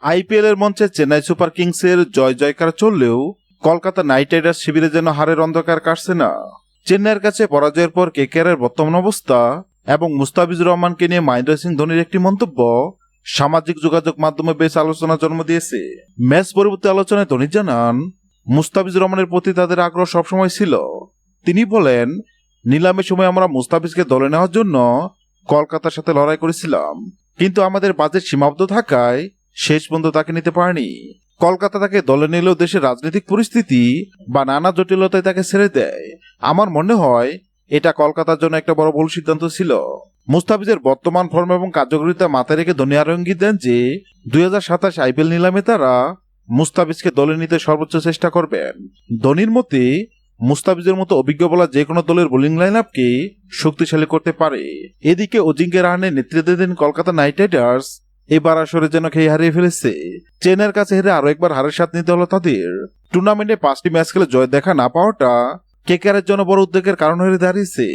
IPL এর মঞ্চে Chennai super কিংসের জয় জয়কার চললেও কলকাতা নাইট রাইডার্স শিবিরে যেন হারের অন্ধকার কাটছে না। চেন্নাইয়ের কাছে পরাজয়ের পর কেকেআরের বর্তমান অবস্থা এবং মুস্তাফিজুর রহমানকে নিয়ে মহেন্দ্র সিং ধোনির একটি মন্তব্য সামাজিক যোগাযোগ মাধ্যমে বেশ আলোচনা জন্ম দিয়েছে। ম্যাচ পরবর্তী আলোচনায় ধোনি জানান, মুস্তাফিজুর রহমানের প্রতি তাদের আগ্রহ সবসময় ছিল। তিনি বলেন, নিলামের সময় আমরা মুস্তাফিজকে দলে নেওয়ার জন্য কলকাতার সাথে লড়াই করেছিলাম, কিন্তু আমাদের বাজেট সীমাবদ্ধ থাকায় শেষ পর্যন্ত তাকে নিতে পারেনি। কলকাতা তাকে দলে নিলেও দেশের রাজনৈতিক পরিস্থিতি বা নানা জটিলতায় তাকে ছেড়ে দেয়। আমার মনে হয় এটা কলকাতার জন্য একটা বড় ভুল সিদ্ধান্ত ছিল। মুস্তাফিজের বর্তমান ফর্ম এবং কার্যকারিতা মাথায় রেখে ধোনি আরো ইঙ্গিত দেন যে 2027 আইপিএল নিলামে তারা মুস্তাফিজকে দলে নিতে সর্বোচ্চ চেষ্টা করবেন। ধোনির মতে মুস্তাফিজের মতো অভিজ্ঞ বোলার যে কোনো দলের বোলিং লাইন আপকে শক্তিশালী করতে পারে। এদিকে অজিঙ্ক্য রাহানের নেতৃত্বাধীন কলকাতা নাইট রাইডার্স এবার আসরে যেন খেয়ে হারিয়ে ফেলেছে। চেন্নাইয়ের কাছে হেরে আরো একবার হারের স্বাদ নিতে হলো তাদের। টুর্নামেন্টে 5টি ম্যাচ খেলে জয় দেখা না পাওয়াটা কেকেআরের জন্য বড় উদ্বেগের কারণ হয়ে দাঁড়িয়েছে।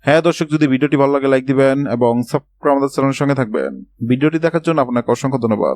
হ্যাঁ দর্শক, যদি ভিডিওটি ভালো লাগে লাইক দিবেন এবং সাবস্ক্রাইব আমাদের চ্যানেলের সঙ্গে থাকবেন। ভিডিওটি দেখার জন্য আপনাকে অসংখ্য ধন্যবাদ।